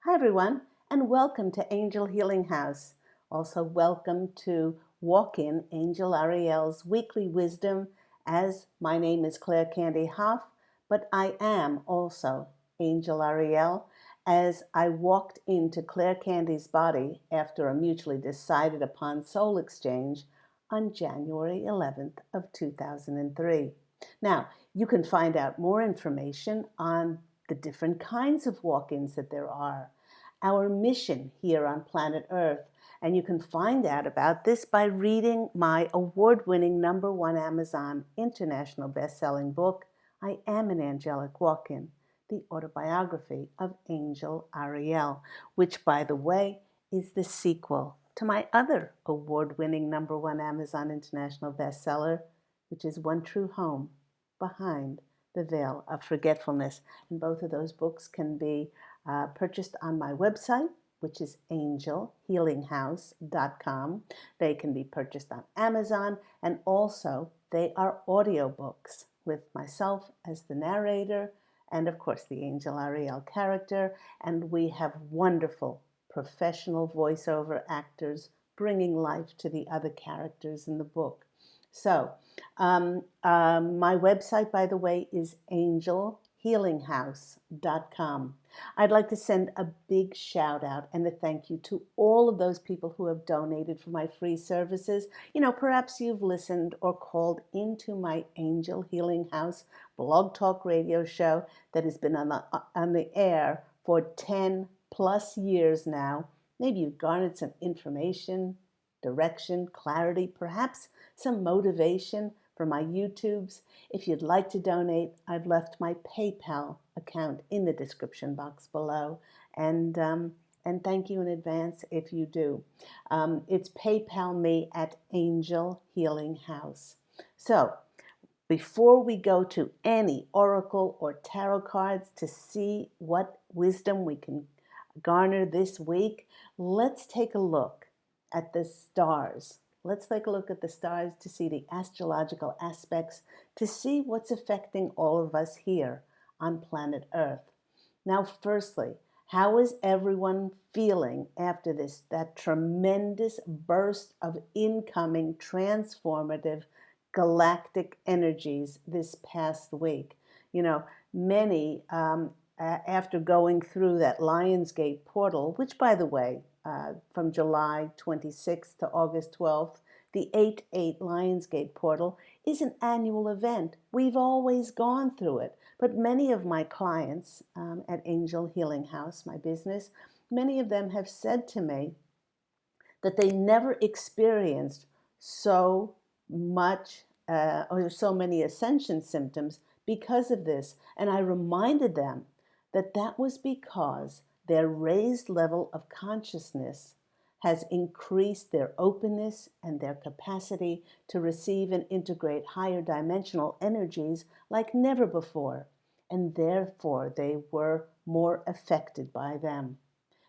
Hi, everyone, and welcome to Angel Healing House. Also, welcome to Walk In Angel Ariel's weekly wisdom, as my name is Claire Candy Hoff, but I am also Angel Ariel, as I walked into Claire Candy's body after a mutually decided upon soul exchange on January 11th of 2003. Now, you can find out more information on the different kinds of walk-ins that there are, our mission here on planet Earth. And you can find out about this by reading my award-winning #1 Amazon international best-selling book, I Am an Angelic Walk-In, the autobiography of Angel Ariel, which, by the way, is the sequel to my other award-winning #1 Amazon international bestseller, which is One True Home, Behind the Veil of Forgetfulness. And both of those books can be purchased on my website, which is angelhealinghouse.com. They can be purchased on Amazon, and also they are audiobooks with myself as the narrator and, of course, the Angel Ariel character. And we have wonderful professional voiceover actors bringing life to the other characters in the book. So, my website, by the way, is angelhealinghouse.com. I'd like to send a big shout out and a thank you to all of those people who have donated for my free services. Perhaps you've listened or called into my Angel Healing House blog talk radio show that has been on the air for 10 plus years now. Maybe you've garnered some information, direction, clarity, perhaps some motivation from my YouTubes. If you'd like to donate, I've left my PayPal account in the description box below, and thank you in advance if you do. It's PayPal me at Angel Healing House. So, before we go to any oracle or tarot cards to see what wisdom we can garner this week, let's take a look at the stars. Let's take a look at the stars to see the astrological aspects, to see what's affecting all of us here on planet Earth. Now, firstly, how is everyone feeling after that tremendous burst of incoming transformative galactic energies this past week? Many, after going through that Lionsgate portal, which, by the way, from July 26th to August 12th, the 8/8 Lionsgate portal is an annual event. We've always gone through it, but many of my clients at Angel Healing House, my business, many of them have said to me that they never experienced so much or so many ascension symptoms because of this. And I reminded them that that was because their raised level of consciousness has increased their openness and their capacity to receive and integrate higher dimensional energies like never before, and therefore they were more affected by them.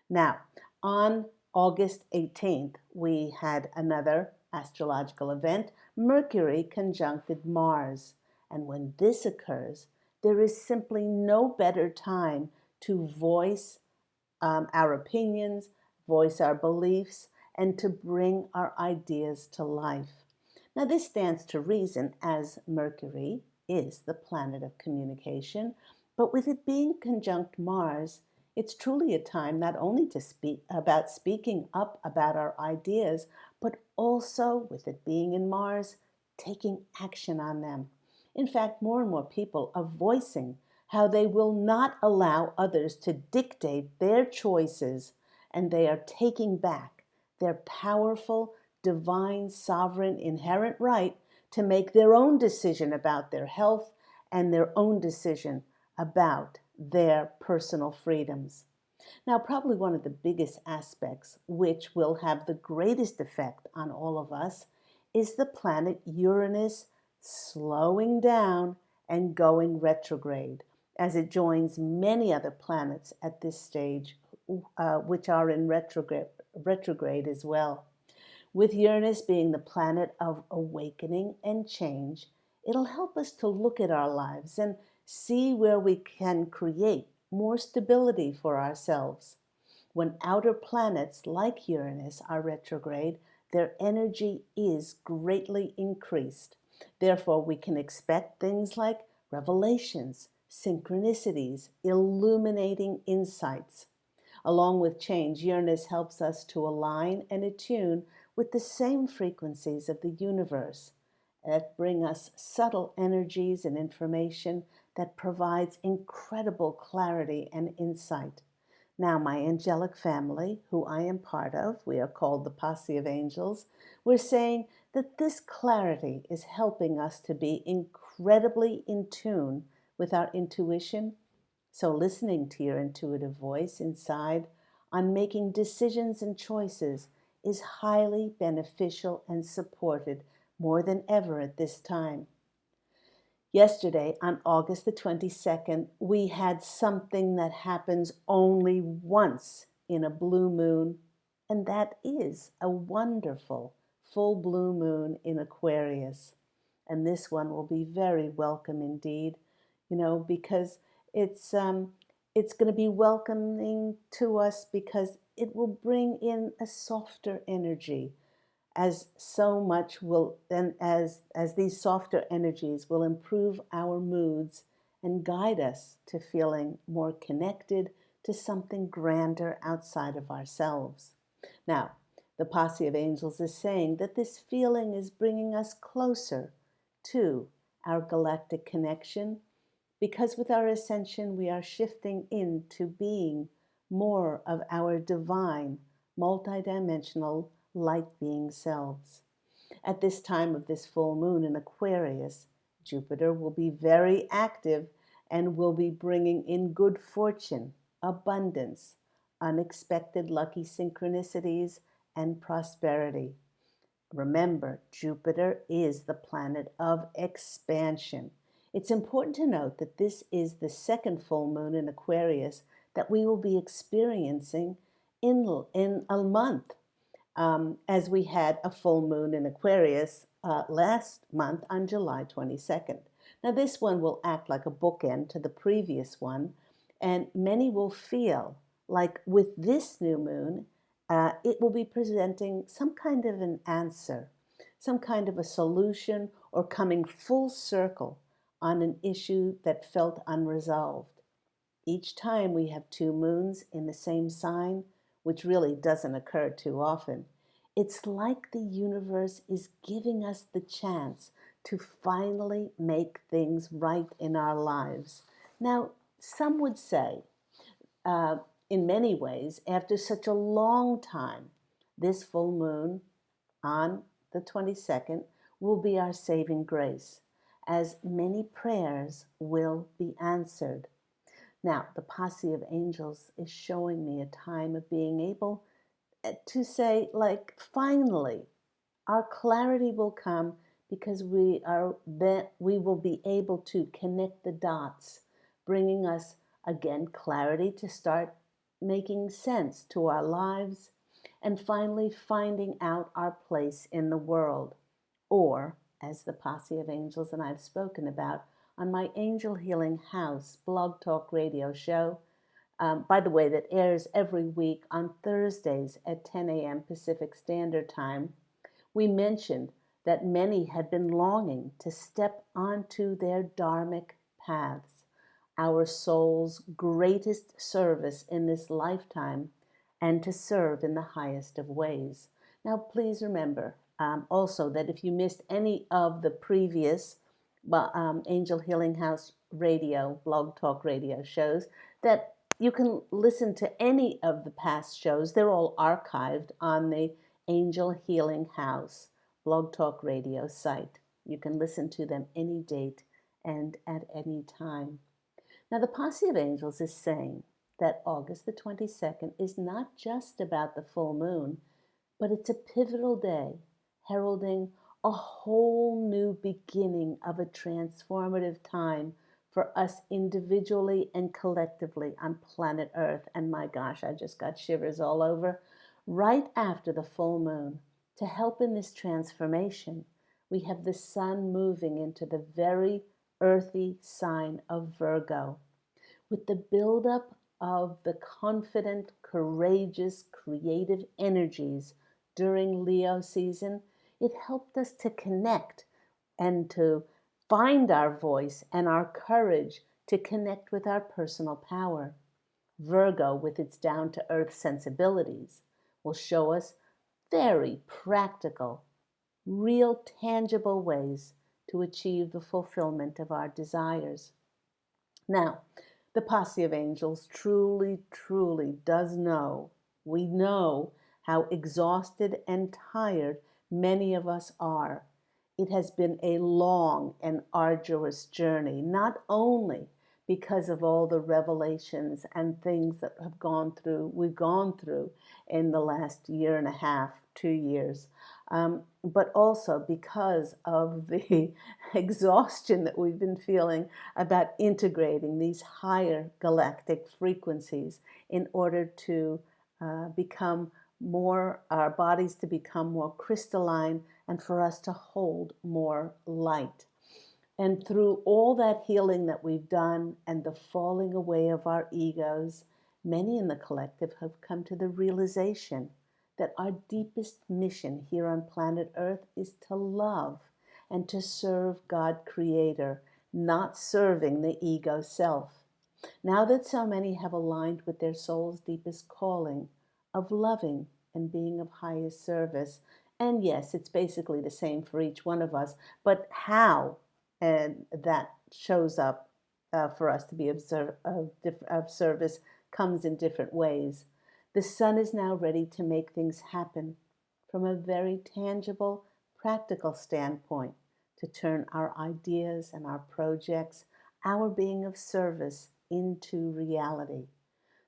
Now, on August 18th, we had another astrological event, Mercury conjuncted Mars. And when this occurs, there is simply no better time to voice our opinions, voice our beliefs, and to bring our ideas to life. Now, this stands to reason, as Mercury is the planet of communication, but with it being conjunct Mars, it's truly a time not only to speaking up about our ideas, but also, with it being in Mars, taking action on them. In fact, more and more people are voicing how they will not allow others to dictate their choices, and they are taking back their powerful, divine, sovereign, inherent right to make their own decision about their health and their own decision about their personal freedoms. Now, probably one of the biggest aspects which will have the greatest effect on all of us is the planet Uranus slowing down and going retrograde, as it joins many other planets at this stage, which are in retrograde as well. With Uranus being the planet of awakening and change, it'll help us to look at our lives and see where we can create more stability for ourselves. When outer planets like Uranus are retrograde, their energy is greatly increased. Therefore, we can expect things like revelations, synchronicities, illuminating insights. Along with change, Uranus helps us to align and attune with the same frequencies of the universe that bring us subtle energies and information that provides incredible clarity and insight. Now, my angelic family, who I am part of, we are called the Posse of Angels, we're saying that this clarity is helping us to be incredibly in tune with our intuition. So, listening to your intuitive voice inside on making decisions and choices is highly beneficial and supported more than ever at this time. Yesterday, on August the 22nd, we had something that happens only once in a blue moon, and that is a wonderful full blue moon in Aquarius. And this one will be very welcome indeed, because it's going to be welcoming to us because it will bring in a softer energy, as so much will, and as these softer energies will improve our moods and guide us to feeling more connected to something grander outside of ourselves. Now, the Posse of Angels is saying that this feeling is bringing us closer to our galactic connection, because with our ascension we are shifting into being more of our divine, multidimensional light being selves. At this time of this full moon in Aquarius, Jupiter will be very active and will be bringing in good fortune, abundance, unexpected lucky synchronicities, and prosperity. Remember, Jupiter is the planet of expansion. It's important to note that this is the second full moon in Aquarius that we will be experiencing in a month, as we had a full moon in Aquarius last month on July 22nd. Now, this one will act like a bookend to the previous one, and many will feel like with this new moon, it will be presenting some kind of an answer, some kind of a solution, or coming full circle on an issue that felt unresolved. Each time we have two moons in the same sign, which really doesn't occur too often, it's like the universe is giving us the chance to finally make things right in our lives. Now, some would say, uh, in many ways, after such a long time, this full moon on the 22nd will be our saving grace, as many prayers will be answered. Now, the Posse of Angels is showing me a time of being able to say, like, finally, our clarity will come because we will be able to connect the dots, bringing us again clarity to start making sense to our lives, and finally finding out our place in the world, or as the Posse of Angels and I've spoken about on my Angel Healing House blog talk radio show, by the way, that airs every week on Thursdays at 10 a.m. Pacific Standard Time. We mentioned that many had been longing to step onto their dharmic paths, our soul's greatest service in this lifetime, and to serve in the highest of ways. Now, please remember also that if you missed any of the previous Angel Healing House radio, blog talk radio shows, that you can listen to any of the past shows. They're all archived on the Angel Healing House blog talk radio site. You can listen to them any date and at any time. Now, the Posse of Angels is saying that August the 22nd is not just about the full moon, but it's a pivotal day, heralding a whole new beginning of a transformative time for us individually and collectively on planet Earth. And my gosh, I just got shivers all over. Right after the full moon, to help in this transformation, we have the sun moving into the very earthy sign of Virgo. With the buildup of the confident, courageous, creative energies during Leo season, it helped us to connect and to find our voice and our courage to connect with our personal power. Virgo, with its down to earth sensibilities, will show us very practical, real, tangible ways to achieve the fulfillment of our desires. Now, the posse of angels truly, truly does know, we know how exhausted and tired many of us are. It has been a long and arduous journey, not only because of all the revelations and things that we've gone through in the last year and a half, 2 years, but also because of the exhaustion that we've been feeling about integrating these higher galactic frequencies in order to become more, our bodies to become more crystalline and for us to hold more light. And through all that healing that we've done and the falling away of our egos, many in the collective have come to the realization that our deepest mission here on planet Earth is to love and to serve God Creator, not serving the ego self. Now that so many have aligned with their soul's deepest calling of loving and being of highest service, and yes, it's basically the same for each one of us, but how and that shows up for us to be of service comes in different ways. The sun is now ready to make things happen from a very tangible, practical standpoint, to turn our ideas and our projects, our being of service, into reality.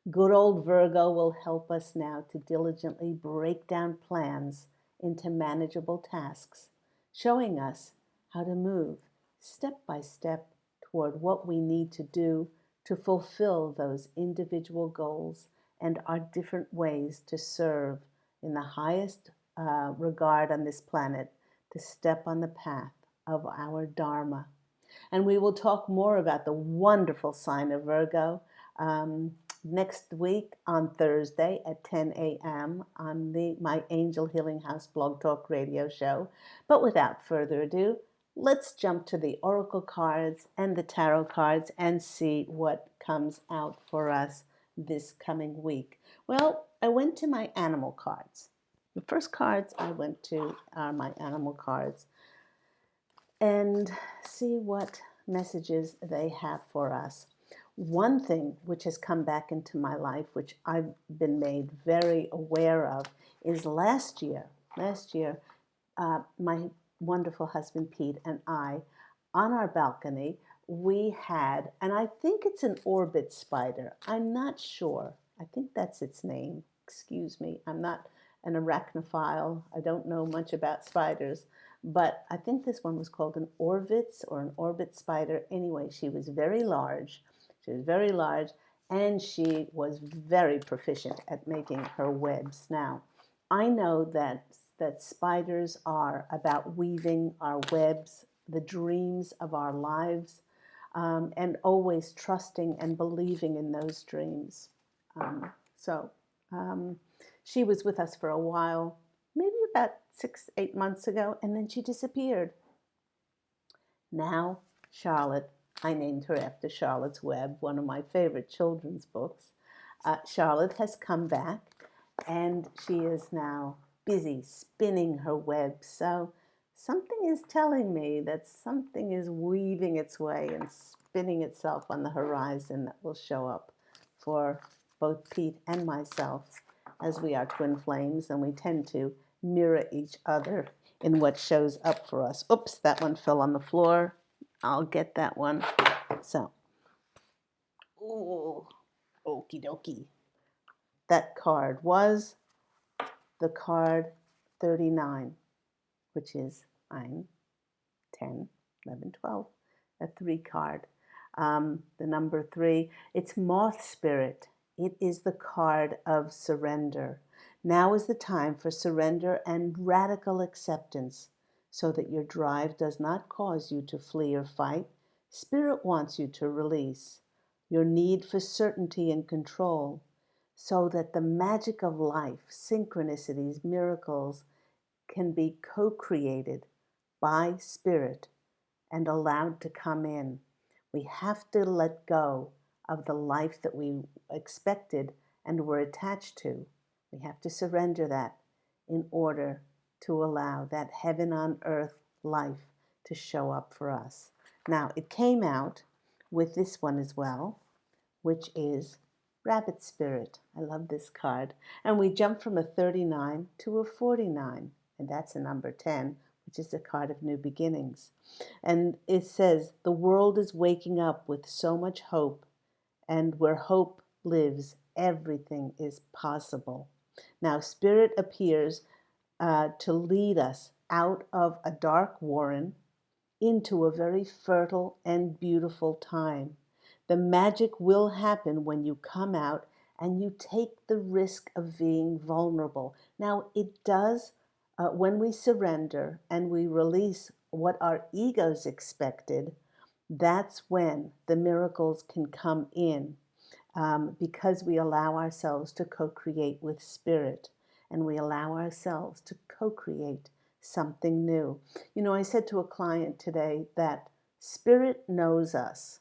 Good old Virgo will help us now to diligently break down plans into manageable tasks, showing us how to move step by step toward what we need to do to fulfill those individual goals and our different ways to serve in the highest regard on this planet, to step on the path of our Dharma. And we will talk more about the wonderful sign of Virgo next week on Thursday at 10 a.m. on my Angel Healing House Blog Talk radio show. But without further ado, let's jump to the oracle cards and the tarot cards and see what comes out for us this coming week. Well, I went to my animal cards. The first cards I went to are my animal cards, and see what messages they have for us. One thing which has come back into my life, which I've been made very aware of, is last year, my wonderful husband Pete and I, on our balcony, we had, and I think it's an orbit spider. I'm not sure. I think that's its name. Excuse me. I'm not an arachnophile. I don't know much about spiders. But I think this one was called an Orvitz or an orbit spider. Anyway, she was very large. And she was very proficient at making her webs. Now, I know that spiders are about weaving our webs, the dreams of our lives, and always trusting and believing in those dreams. So she was with us for a while, maybe about 6-8 months ago, and then she disappeared. Now, Charlotte, I named her after Charlotte's Web, one of my favorite children's books. Charlotte has come back, and she is now busy spinning her web. So something is telling me that something is weaving its way and spinning itself on the horizon that will show up for both Pete and myself, as we are twin flames and we tend to mirror each other in what shows up for us. Oops, that one fell on the floor. I'll get that one. So, ooh, okie dokie. That card was the card 39, which is 9, 10, 11, 12, a 3 card. The number 3, it's Moth Spirit. It is the card of surrender. Now is the time for surrender and radical acceptance, so that your drive does not cause you to flee or fight. Spirit wants you to release. your need for certainty and control, so that the magic of life, synchronicities, miracles, can be co-created by spirit and allowed to come in. We have to let go of the life that we expected and were attached to. We have to surrender that in order to allow that heaven on earth life to show up for us. Now, it came out with this one as well, which is Rabbit Spirit. I love this card. And we jump from a 39 to a 49, and that's a number 10, which is the card of new beginnings. And it says, the world is waking up with so much hope, and where hope lives, everything is possible. Now, Spirit appears to lead us out of a dark warren into a very fertile and beautiful time. The magic will happen when you come out and you take the risk of being vulnerable. Now, it does when we surrender and we release what our egos expected, that's when the miracles can come in, because we allow ourselves to co-create with spirit, and we allow ourselves to co-create something new. You know, I said to a client today that spirit knows us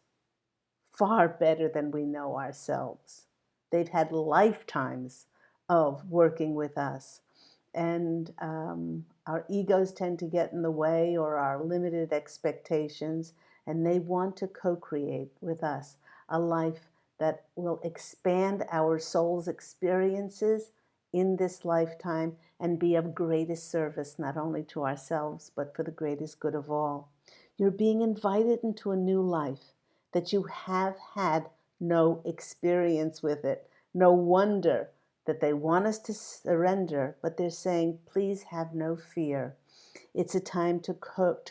far better than we know ourselves. They've had lifetimes of working with us. And our egos tend to get in the way, or our limited expectations, and they want to co-create with us a life that will expand our soul's experiences in this lifetime and be of greatest service not only to ourselves but for the greatest good of all. You're being invited into a new life that you have had no experience with it. No wonder that they want us to surrender, but they're saying, please have no fear. It's a time to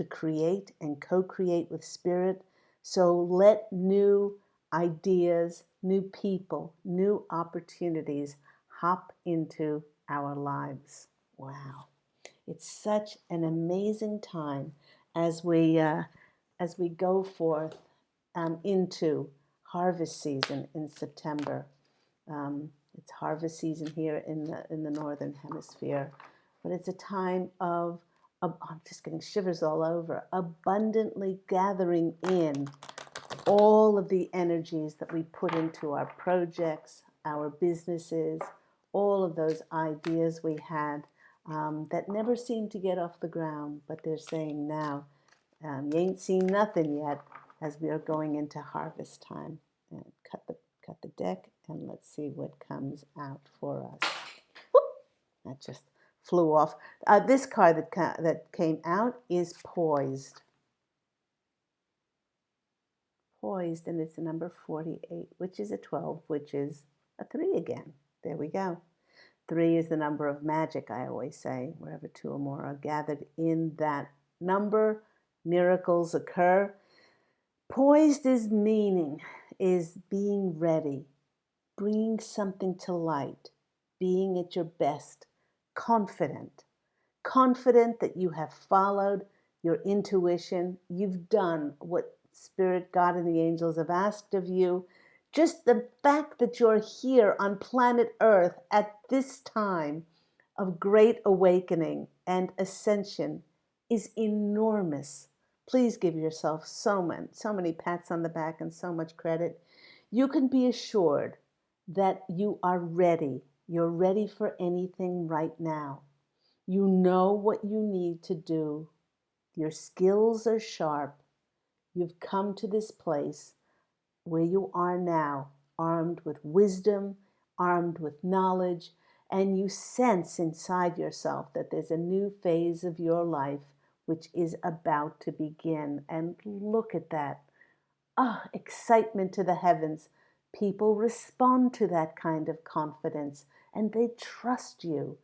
create and co-create with spirit. So let new ideas, new people, new opportunities hop into our lives. Wow. It's such an amazing time as we go forth into harvest season in September. It's harvest season here in the northern hemisphere, but it's a time of I'm just getting shivers all over, abundantly gathering in all of the energies that we put into our projects, our businesses, all of those ideas we had that never seemed to get off the ground, but they're saying now, you ain't seen nothing yet, as we are going into harvest time. And cut the deck, and let's see what comes out for us. Whoop! That just flew off. This card that came out is Poised. Poised, and it's the number 48, which is a 12, which is a 3 again. There we go. 3 is the number of magic, I always say. Wherever 2 or more are gathered in that number, miracles occur. Poised is being ready, bringing something to light, being at your best, confident that you have followed your intuition, you've done what Spirit, God, and the angels have asked of you. Just the fact that you're here on planet Earth at this time of great awakening and ascension is enormous. Please give yourself so many pats on the back and so much credit. You can be assured that you are ready. You're ready for anything right now. You know what you need to do. Your skills are sharp. You've come to this place where you are now, armed with wisdom, armed with knowledge, and you sense inside yourself that there's a new phase of your life which is about to begin. And look at that. Excitement to the heavens. People respond to that kind of confidence and they trust you.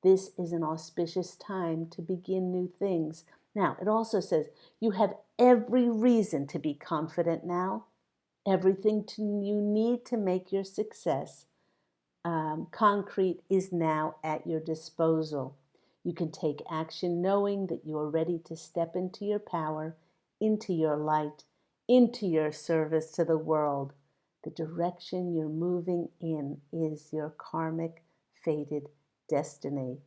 This is an auspicious time to begin new things. Now, it also says you have every reason to be confident now. Everything you need to make your success concrete is now at your disposal. You can take action knowing that you are ready to step into your power, into your light, into your service to the world. The direction you're moving in is your karmic, fated destiny.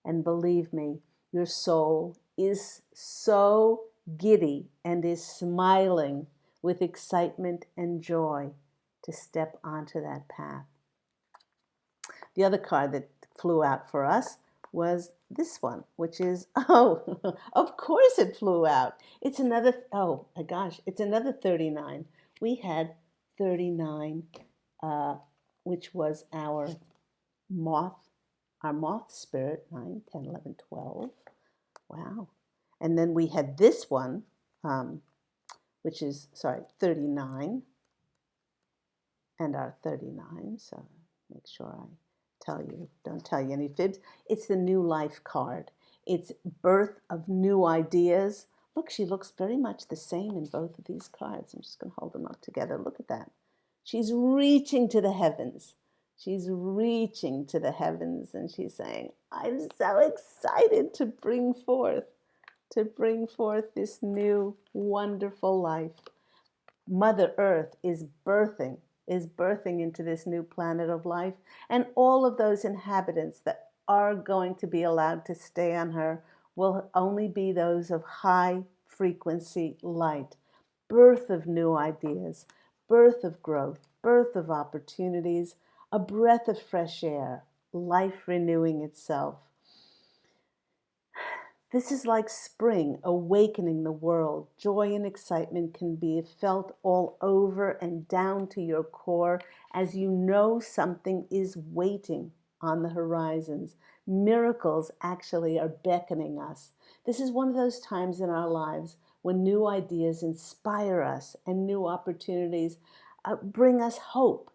And believe me, your soul is so giddy and is smiling with excitement and joy to step onto that path. The other card that flew out for us was this one, which is, oh, of course it flew out. It's another, oh my gosh, it's another 39. We had 39, which was moth, our moth spirit, 9, 10, 11, 12. Wow. And then we had this one, which is, 39, and our 39. So make sure I don't tell you any fibs. It's the new life card. It's birth of new ideas. Look, she looks very much the same in both of these cards. I'm just going to hold them up together. Look at that. She's reaching to the heavens. She's reaching to the heavens, and she's saying, I'm so excited to bring forth this new wonderful life. Mother Earth is birthing into this new planet of life, and all of those inhabitants that are going to be allowed to stay on her will only be those of high frequency light. Birth of new ideas, birth of growth, birth of opportunities, a breath of fresh air, life renewing itself. This is like spring awakening the world. Joy and excitement can be felt all over and down to your core as you know something is waiting on the horizons. Miracles actually are beckoning us. This is one of those times in our lives when new ideas inspire us and new opportunities bring us hope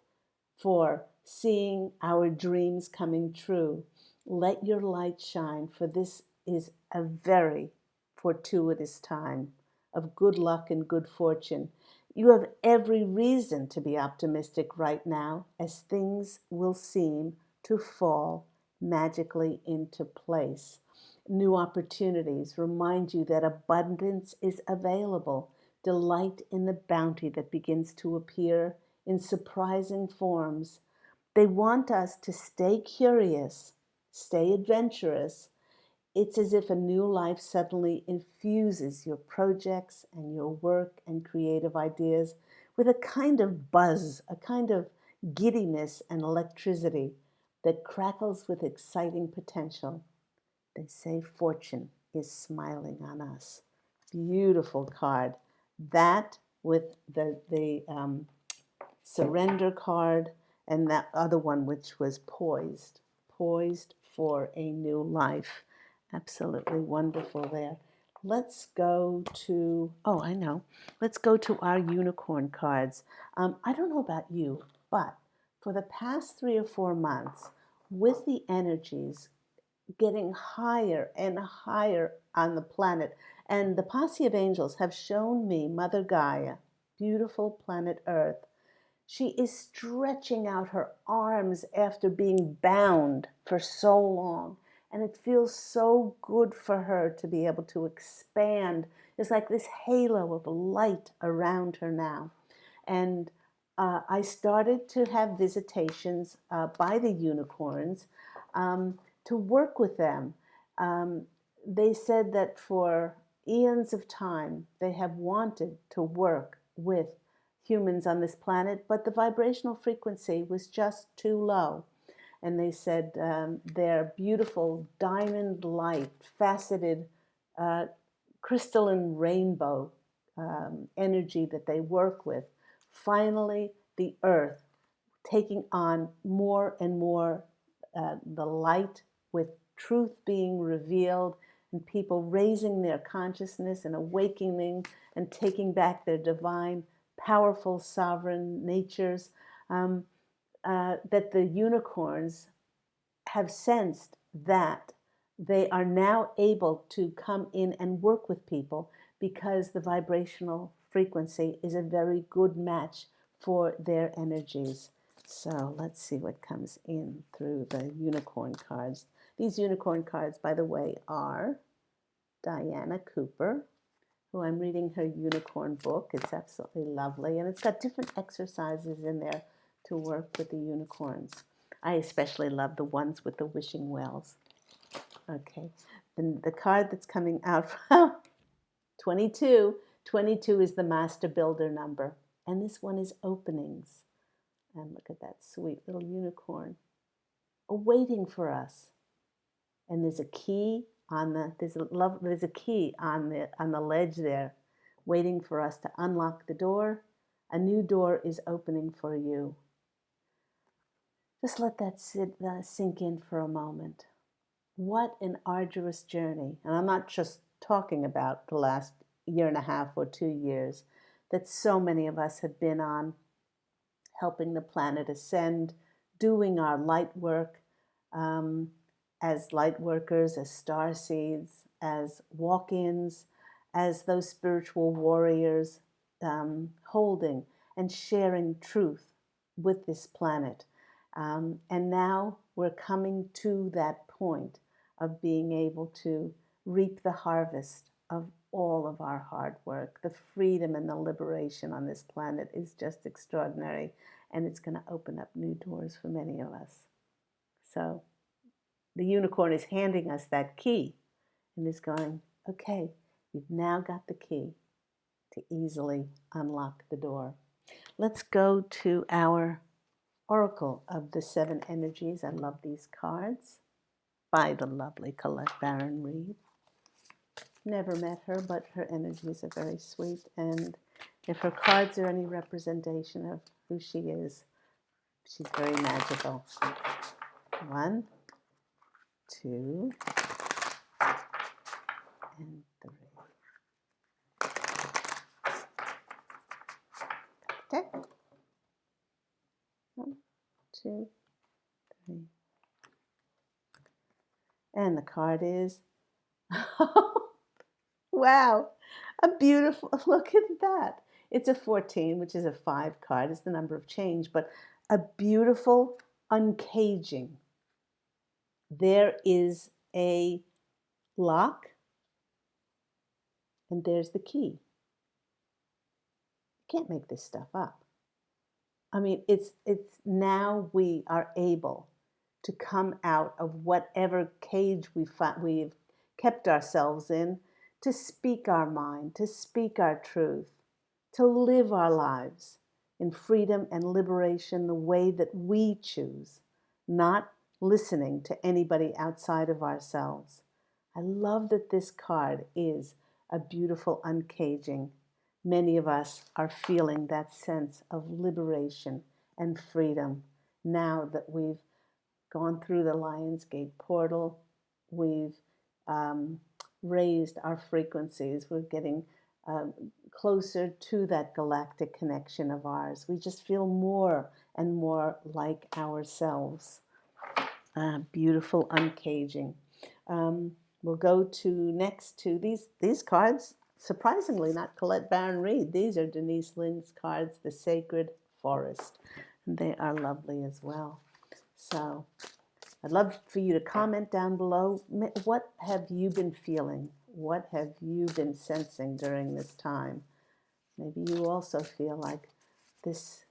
for seeing our dreams coming true. Let your light shine, for this is a very fortuitous time of good luck and good fortune. You have every reason to be optimistic right now, as things will seem to fall magically into place. New opportunities remind you that abundance is available. Delight in the bounty that begins to appear in surprising forms. They want us to stay curious, stay adventurous. It's as if a new life suddenly infuses your projects and your work and creative ideas with a kind of buzz, a kind of giddiness and electricity that crackles with exciting potential. They say fortune is smiling on us. Beautiful card. That with the surrender card, and that other one which was poised for a new life. Absolutely wonderful there. Let's go to, let's go to our unicorn cards. I don't know about you, but for the past 3 or 4 months, with the energies getting higher and higher on the planet, and the posse of angels have shown me Mother Gaia, beautiful planet Earth. She is stretching out her arms after being bound for so long. And it feels so good for her to be able to expand. It's like this halo of light around her now. And I started to have visitations by the unicorns to work with them. They said that for eons of time, they have wanted to work with humans on this planet, but the vibrational frequency was just too low. And they said their beautiful diamond light, faceted crystalline rainbow energy that they work with, finally the earth taking on more and more the light, with truth being revealed and people raising their consciousness and awakening and taking back their divine, powerful, sovereign natures, that the unicorns have sensed that they are now able to come in and work with people because the vibrational frequency is a very good match for their energies. So let's see what comes in through the unicorn cards. These unicorn cards, by the way, are Diana Cooper, who I'm reading her unicorn book. It's absolutely lovely, and it's got different exercises in there to work with the unicorns. I especially love the ones with the wishing wells. Okay, the card that's coming out from 22. 22 is the master builder number, and this one is openings. And look at that sweet little unicorn awaiting for us. And there's a key on the there's a key on the ledge there, waiting for us to unlock the door. A new door is opening for you. Just let that sink in for a moment. What an arduous journey. And I'm not just talking about the last year and a half or 2 years that so many of us have been on, helping the planet ascend, doing our light work as light workers, as star seeds, as walk-ins, as those spiritual warriors, holding and sharing truth with this planet. And now we're coming to that point of being able to reap the harvest of all of our hard work. The freedom and the liberation on this planet is just extraordinary, and it's going to open up new doors for many of us. So the unicorn is handing us that key and is going, okay, you've now got the key to easily unlock the door. Let's go to our Oracle of the Seven Energies. I love these cards by the lovely Colette Baron Reid. Never met her, but her energies are very sweet. And if her cards are any representation of who she is, she's very magical. 1, 2, and 3. Okay. 1, 2, 3. And the card is, wow, a beautiful, look at that. It's a 14, which is a 5 card. It's the number of change, but a beautiful uncaging. There is a lock, and there's the key. You can't make this stuff up. I mean, it's now we are able to come out of whatever cage we've kept ourselves in, to speak our mind, to speak our truth, to live our lives in freedom and liberation the way that we choose, not listening to anybody outside of ourselves. I love that this card is a beautiful uncaging. Many of us are feeling that sense of liberation and freedom now that we've gone through the Lionsgate portal. We've raised our frequencies. We're getting closer to that galactic connection of ours. We just feel more and more like ourselves. Beautiful uncaging. We'll go to next to these cards. Surprisingly, not Colette Baron Reid. These are Denise Linn's cards, The Sacred Forest. And they are lovely as well. So I'd love for you to comment down below. What have you been feeling? What have you been sensing during this time? Maybe you also feel like this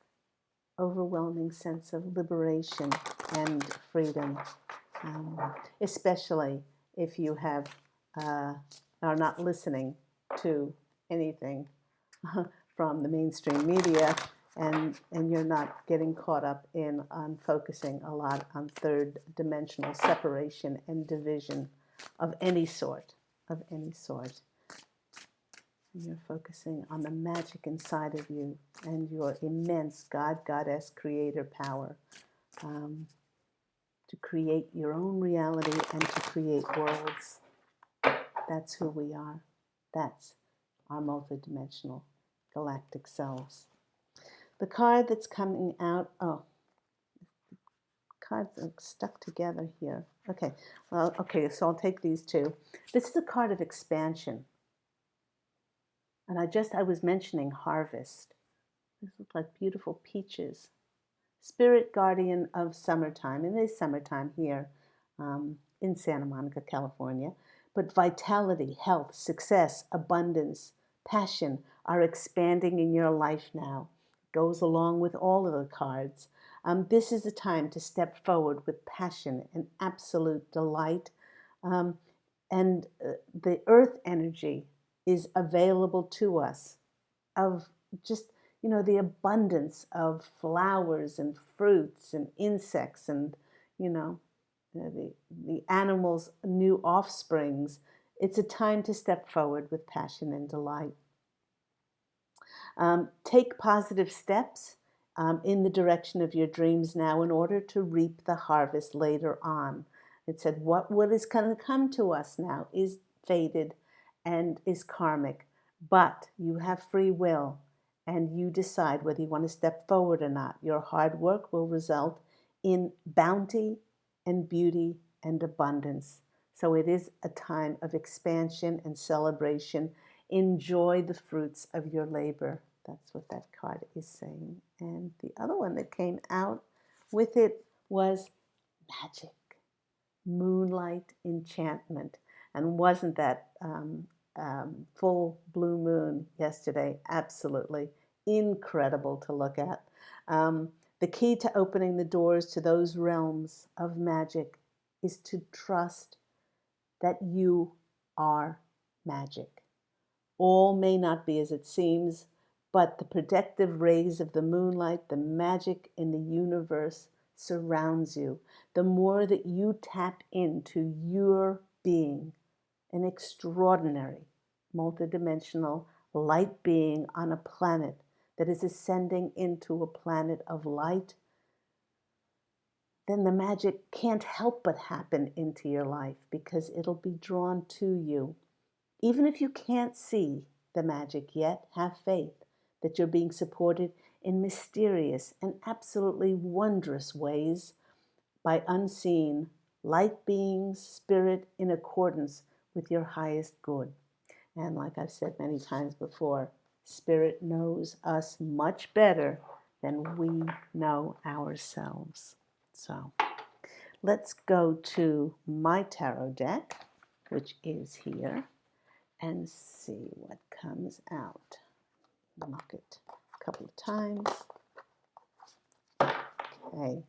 overwhelming sense of liberation and freedom, especially if you have are not listening to anything from the mainstream media, and you're not getting caught up on focusing a lot on third dimensional separation and division of any sort, And you're focusing on the magic inside of you and your immense God, Goddess, Creator power to create your own reality and to create worlds. That's who we are. That's our multidimensional galactic selves. The card that's coming out, cards are stuck together here. Okay, well, okay, so I'll take these two. This is a card of expansion. And I was mentioning harvest. These look like beautiful peaches. Spirit guardian of summertime. And it is summertime here in Santa Monica, California. But vitality, health, success, abundance, passion are expanding in your life now. It goes along with all of the cards. This is a time to step forward with passion and absolute delight. Um, and the earth energy is available to us of just, the abundance of flowers and fruits and insects and, the animals' new offsprings. It's a time to step forward with passion and delight. Take positive steps in the direction of your dreams now in order to reap the harvest later on. It said what is going to come to us now is fated and is karmic, but you have free will and you decide whether you want to step forward or not. Your hard work will result in bounty and beauty and abundance. So it is a time of expansion and celebration. Enjoy the fruits of your labor. That's what that card is saying. And the other one that came out with it was magic, moonlight enchantment. And wasn't that full blue moon yesterday absolutely incredible to look at? The key to opening the doors to those realms of magic is to trust that you are magic. All may not be as it seems, but the protective rays of the moonlight, the magic in the universe surrounds you. The more that you tap into your being, an extraordinary, multidimensional light being on a planet that is ascending into a planet of light, then the magic can't help but happen into your life because it'll be drawn to you. Even if you can't see the magic yet, have faith that you're being supported in mysterious and absolutely wondrous ways by unseen light beings, spirit, in accordance with your highest good. And like I've said many times before, spirit knows us much better than we know ourselves. So let's go to my tarot deck, which is here, and see what comes out. Knock it a couple of times. Okay.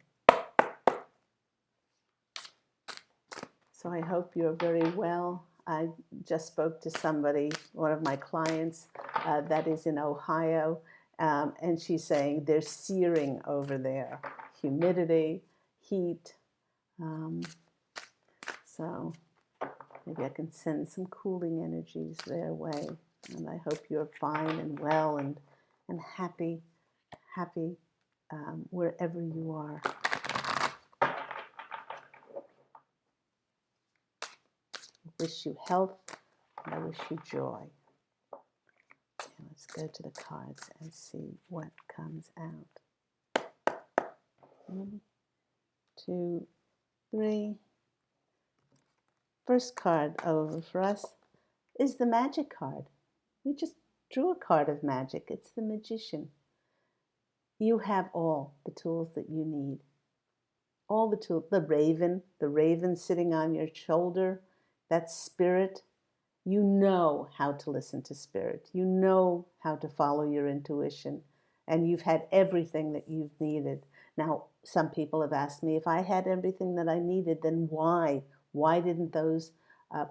So I hope you're very well. I just spoke to somebody, one of my clients that is in Ohio, and she's saying there's searing over there, humidity, heat. So maybe I can send some cooling energies their way. And I hope you're fine and well and happy wherever you are. I wish you health and I wish you joy. And let's go to the cards and see what comes out. 1, 2, 3. First card over for us is the magic card. We just drew a card of magic. It's the Magician. You have all the tools that you need. All the tools. The raven sitting on your shoulder, that's spirit. You know how to listen to spirit. You know how to follow your intuition. And you've had everything that you've needed. Now, some people have asked me, if I had everything that I needed, then why? Why didn't those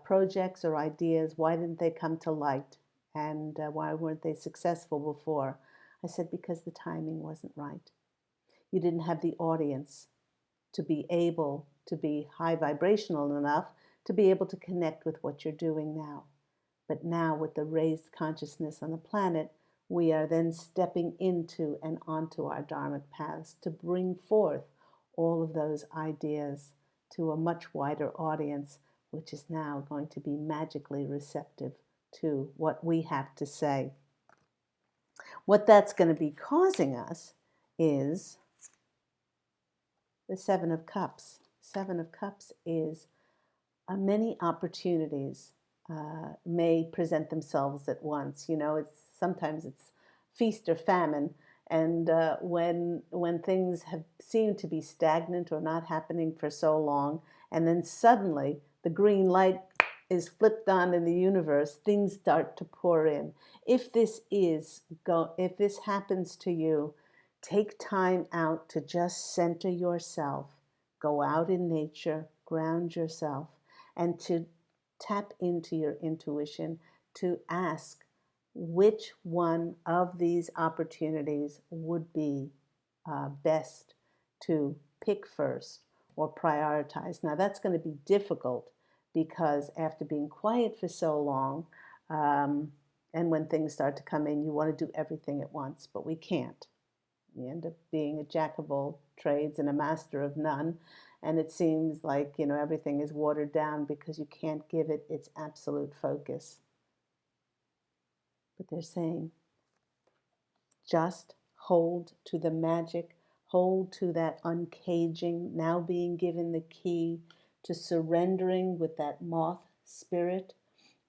projects or ideas, why didn't they come to light? And why weren't they successful before? I said, because the timing wasn't right. You didn't have the audience to be able to be high vibrational enough to be able to connect with what you're doing now. But now with the raised consciousness on the planet, we are then stepping into and onto our dharmic paths to bring forth all of those ideas to a much wider audience, which is now going to be magically receptive to what we have to say. What that's going to be causing us is the Seven of Cups. Seven of Cups is many opportunities may present themselves at once. Sometimes it's feast or famine, and when things have seemed to be stagnant or not happening for so long, and then suddenly the green light is flipped on in the universe, things start to pour in. If this happens to you, take time out to just center yourself, go out in nature, ground yourself, and to tap into your intuition to ask which one of these opportunities would be best to pick first or prioritize. Now, that's going to be difficult because after being quiet for so long, and when things start to come in, you want to do everything at once, but we can't. You end up being a jack of all trades and a master of none. And it seems like, everything is watered down because you can't give it its absolute focus. But they're saying, just hold to the magic, hold to that uncaging, now being given the key to surrendering with that moth spirit,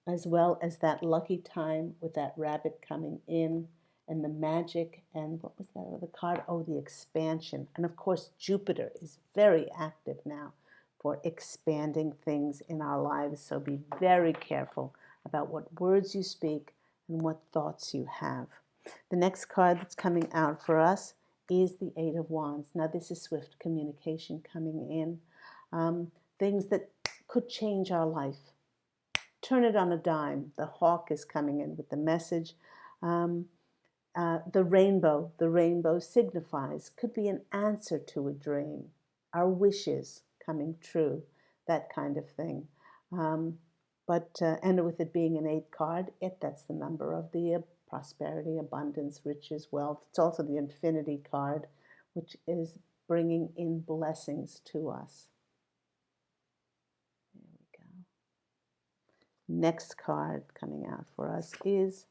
as well as that lucky time with that rabbit coming in, and the magic, and what was that other card? Oh, the expansion. And of course, Jupiter is very active now for expanding things in our lives. So be very careful about what words you speak and what thoughts you have. The next card that's coming out for us is the Eight of Wands. Now, this is swift communication coming in. Things that could change our life. Turn it on a dime. The hawk is coming in with the message. The rainbow signifies, could be an answer to a dream, our wishes coming true, that kind of thing. And with it being an 8 card, that's the number of the prosperity, abundance, riches, wealth. It's also the infinity card, which is bringing in blessings to us. There we go. Next card coming out for us is,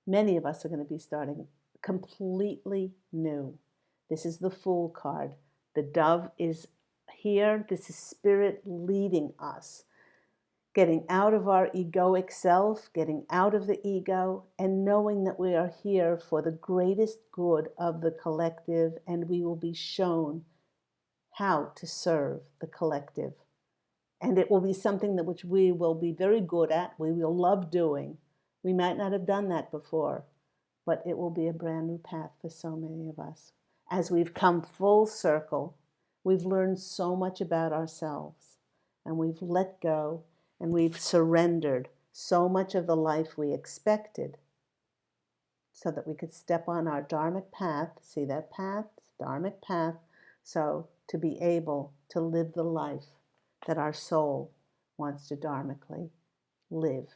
many of us are going to be starting completely new. This is the Fool card. The dove is here. This is Spirit leading us, getting out of our egoic self, getting out of the ego, and knowing that we are here for the greatest good of the collective, and we will be shown how to serve the collective. And it will be something that which we will be very good at, we will love doing. We might not have done that before, but it will be a brand new path for so many of us. As we've come full circle, we've learned so much about ourselves, and we've let go, and we've surrendered so much of the life we expected so that we could step on our dharmic path. See that path? It's dharmic path. So to be able to live the life that our soul wants to dharmically live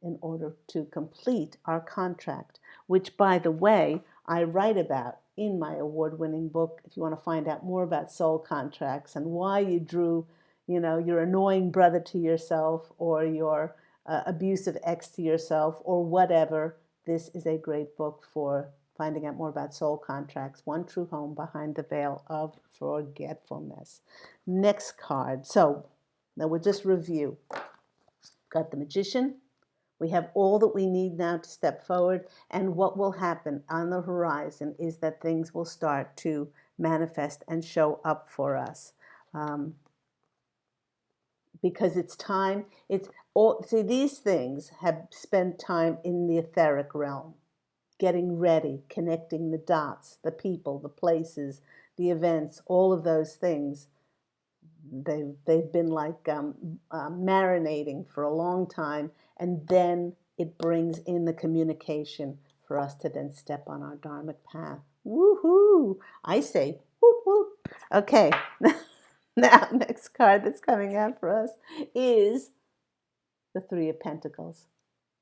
in order to complete our contract, which, by the way, I write about in my award-winning book. If you want to find out more about soul contracts and why you drew, your annoying brother to yourself, or your abusive ex to yourself, or whatever, this is a great book for finding out more about soul contracts. One true home behind the veil of forgetfulness. Next card. So now we'll just review. Got the Magician. We have all that we need now to step forward, and what will happen on the horizon is that things will start to manifest and show up for us. Because it's time, these things have spent time in the etheric realm, getting ready, connecting the dots, the people, the places, the events, all of those things. They've been like marinating for a long time, and then it brings in the communication for us to then step on our dharmic path. Woohoo! I say, whoop whoop. Okay, now next card that's coming out for us is the Three of Pentacles.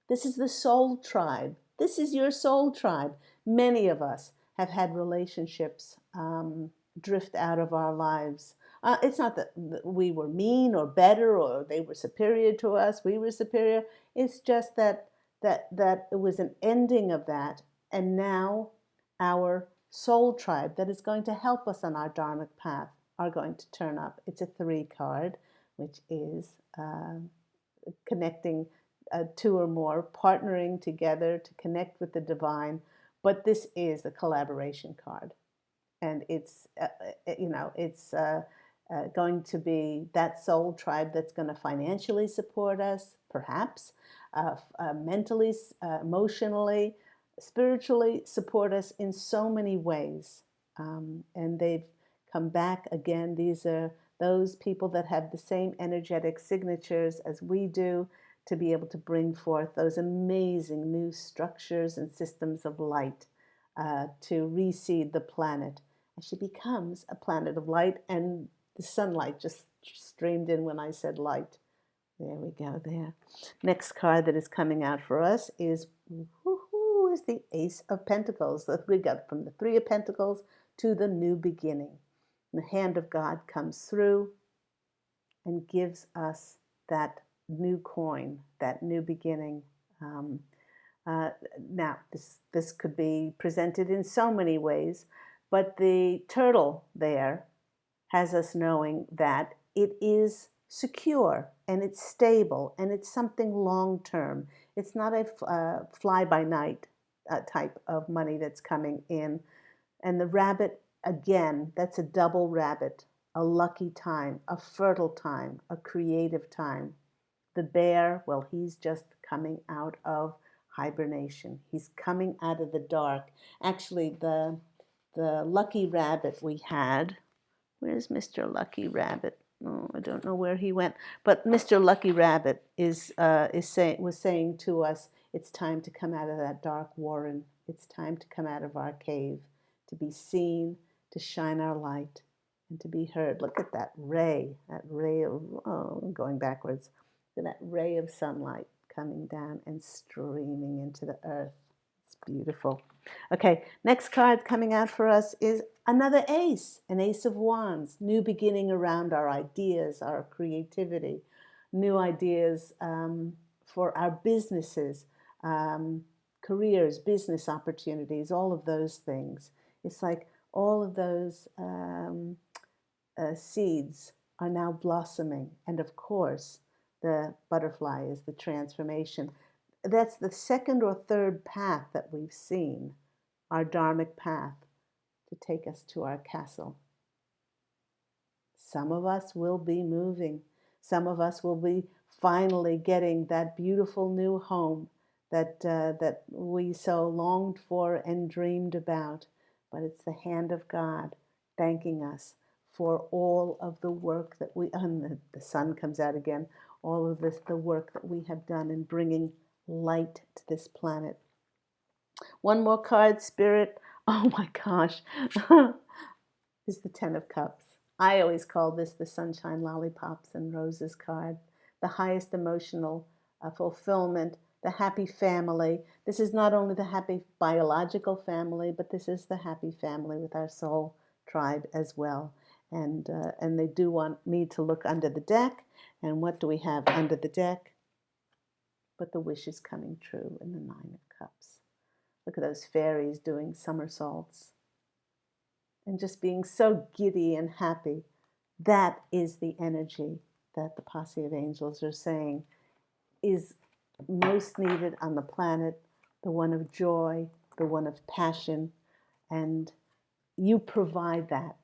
This is the soul tribe. This is your soul tribe. Many of us have had relationships drift out of our lives. It's not that we were mean or better, or they were superior to us, we were superior. It's just that it was an ending of that, and now our soul tribe that is going to help us on our dharmic path are going to turn up. It's a 3 card, which is connecting 2 or more, partnering together to connect with the divine. But this is a collaboration card, and it's going to be that soul tribe that's going to financially support us, perhaps, mentally, emotionally, spiritually support us in so many ways. And they've come back again. These are those people that have the same energetic signatures as we do, to be able to bring forth those amazing new structures and systems of light to reseed the planet. And she becomes a planet of light, and the sunlight just streamed in when I said light. There we go there. Next card that is coming out for us is the Ace of Pentacles. That we got from the Three of Pentacles to the new beginning. The hand of God comes through and gives us that new coin, that new beginning. Now, this could be presented in so many ways, but the turtle there has us knowing that it is secure and it's stable and it's something long-term. It's not a fly-by-night type of money that's coming in. And the rabbit, again, that's a double rabbit, a lucky time, a fertile time, a creative time. The bear, well, he's just coming out of hibernation. He's coming out of the dark. Actually, the lucky rabbit we had, where's Mr. Lucky Rabbit? Oh, I don't know where he went. But Mr. Lucky Rabbit was saying to us, it's time to come out of that dark warren. It's time to come out of our cave, to be seen, to shine our light, and to be heard. Look at that ray of, going backwards, that ray of sunlight coming down and streaming into the earth. It's beautiful. Okay, next card coming out for us is another ace, an ace of wands, new beginning around our ideas, our creativity, new ideas for our businesses, careers, business opportunities, all of those things. It's like all of those seeds are now blossoming. And of course, the butterfly is the transformation. That's the second or third path that we've seen, our dharmic path to take us to our castle. Some of us will be moving. Some of us will be finally getting that beautiful new home that we so longed for and dreamed about. But it's the hand of God thanking us for all of the work that the sun comes out again, all of this, the work that we have done in bringing light to this planet. One more card, Spirit. Oh my gosh, is the Ten of Cups. I always call this the Sunshine, Lollipops, and Roses card. The highest emotional fulfillment, the happy family. This is not only the happy biological family, but this is the happy family with our soul tribe as well. And they do want me to look under the deck. And what do we have under the deck? But the wish is coming true in the Nine of Cups. Look at those fairies doing somersaults and just being so giddy and happy. That is the energy that the posse of angels are saying is most needed on the planet, the one of joy, the one of passion, and you provide that.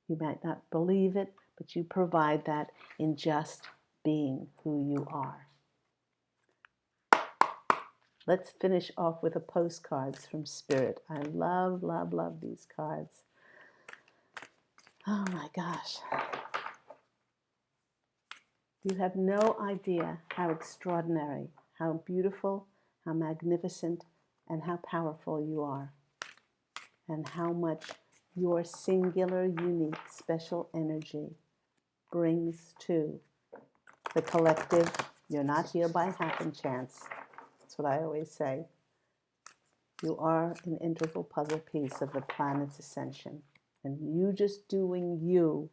You might not believe it, but you provide that in just being who you are. Let's finish off with the postcards from Spirit. I love, love, love these cards. Oh my gosh. You have no idea how extraordinary, how beautiful, how magnificent, and how powerful you are, and how much your singular, unique, special energy brings to the collective. You're not here by happen chance. That's what I always say. You are an integral puzzle piece of the planet's ascension. And you just doing you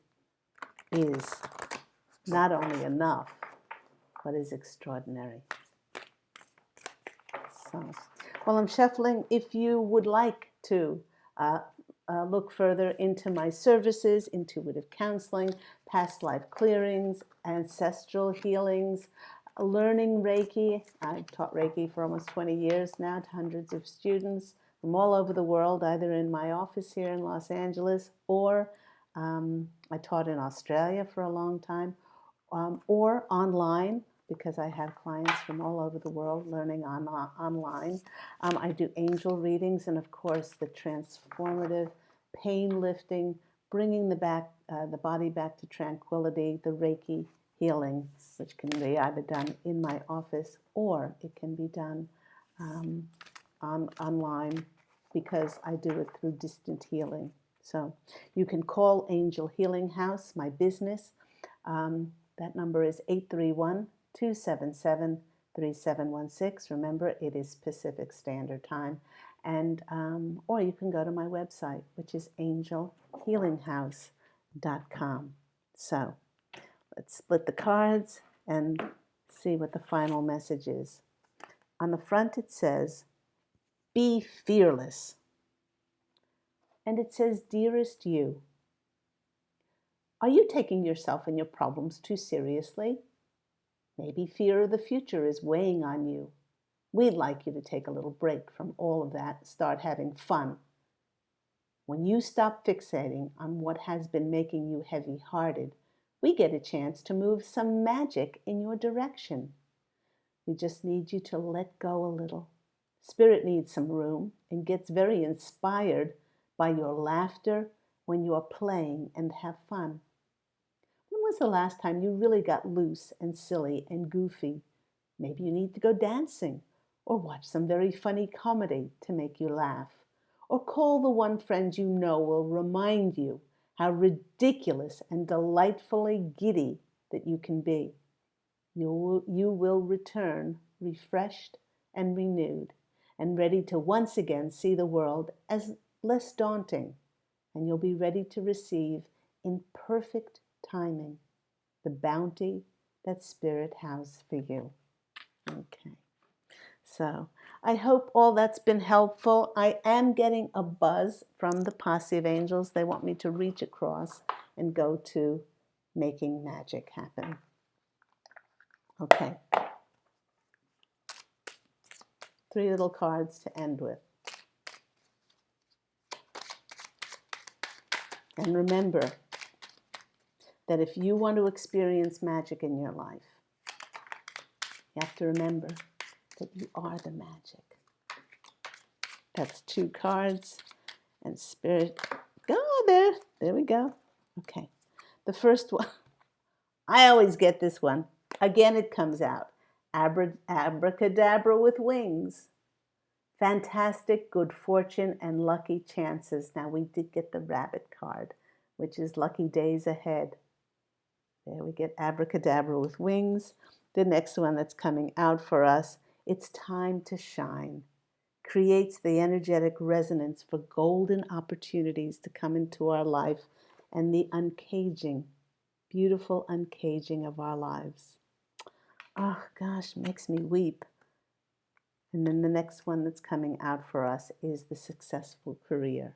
is not only enough, but is extraordinary. So, well, I'm shuffling. If you would like to look further into my services, intuitive counseling, past life clearings, ancestral healings, learning Reiki. I've taught Reiki for almost 20 years now to hundreds of students from all over the world, either in my office here in Los Angeles or I taught in Australia for a long time, or online because I have clients from all over the world learning online. I do angel readings and, of course, the transformative pain lifting, bringing the body back to tranquility, the Reiki healing, which can be either done in my office or it can be done online because I do it through distant healing. So you can call Angel Healing House, my business. That number is 831-277-3716. Remember, it is Pacific Standard Time. And or you can go to my website, which is angelhealinghouse.com. So let's split the cards and see what the final message is. On the front it says, be fearless. And it says, dearest you. Are you taking yourself and your problems too seriously? Maybe fear of the future is weighing on you. We'd like you to take a little break from all of that, start having fun. When you stop fixating on what has been making you heavy-hearted, we get a chance to move some magic in your direction. We just need you to let go a little. Spirit needs some room and gets very inspired by your laughter when you are playing and have fun. When was the last time you really got loose and silly and goofy? Maybe you need to go dancing or watch some very funny comedy to make you laugh. Or call the one friend you know will remind you how ridiculous and delightfully giddy that you can be. You will return refreshed and renewed and ready to once again see the world as less daunting, and you'll be ready to receive in perfect timing the bounty that Spirit has for you. Okay, so I hope all that's been helpful. I am getting a buzz from the posse of angels. They want me to reach across and go to making magic happen. Okay. 3 little cards to end with. And remember that if you want to experience magic in your life, you have to remember that you are the magic. That's 2 cards. And Spirit, go there. There we go. Okay. The first one, I always get this one. Again, it comes out. Abracadabra with wings. Fantastic good fortune and lucky chances. Now we did get the rabbit card, which is lucky days ahead. There we get abracadabra with wings. The next one that's coming out for us, it's time to shine. Creates the energetic resonance for golden opportunities to come into our life and the uncaging, beautiful uncaging of our lives. Oh gosh, makes me weep. And then the next one that's coming out for us is the successful career.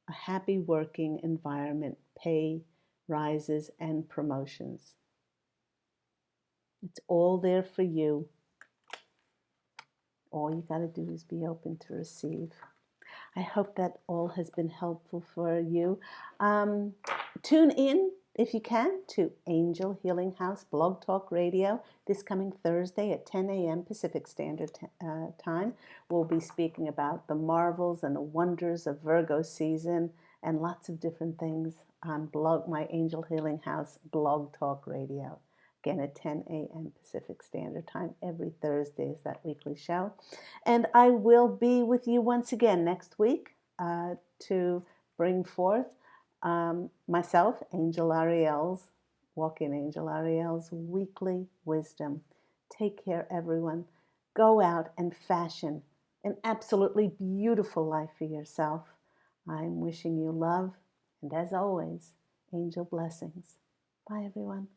A happy working environment, pay, rises, and promotions. It's all there for you. All you got to do is be open to receive. I hope that all has been helpful for you. Tune in, if you can, to Angel Healing House Blog Talk Radio this coming Thursday at 10 a.m. Pacific Standard Time. We'll be speaking about the marvels and the wonders of Virgo season and lots of different things on my Angel Healing House Blog Talk Radio. Again, at 10 a.m. Pacific Standard Time. Every Thursday is that weekly show. And I will be with you once again next week to bring forth myself, Angel Ariel's, Walk-in Angel Ariel's weekly wisdom. Take care, everyone. Go out and fashion an absolutely beautiful life for yourself. I'm wishing you love, and as always, angel blessings. Bye, everyone.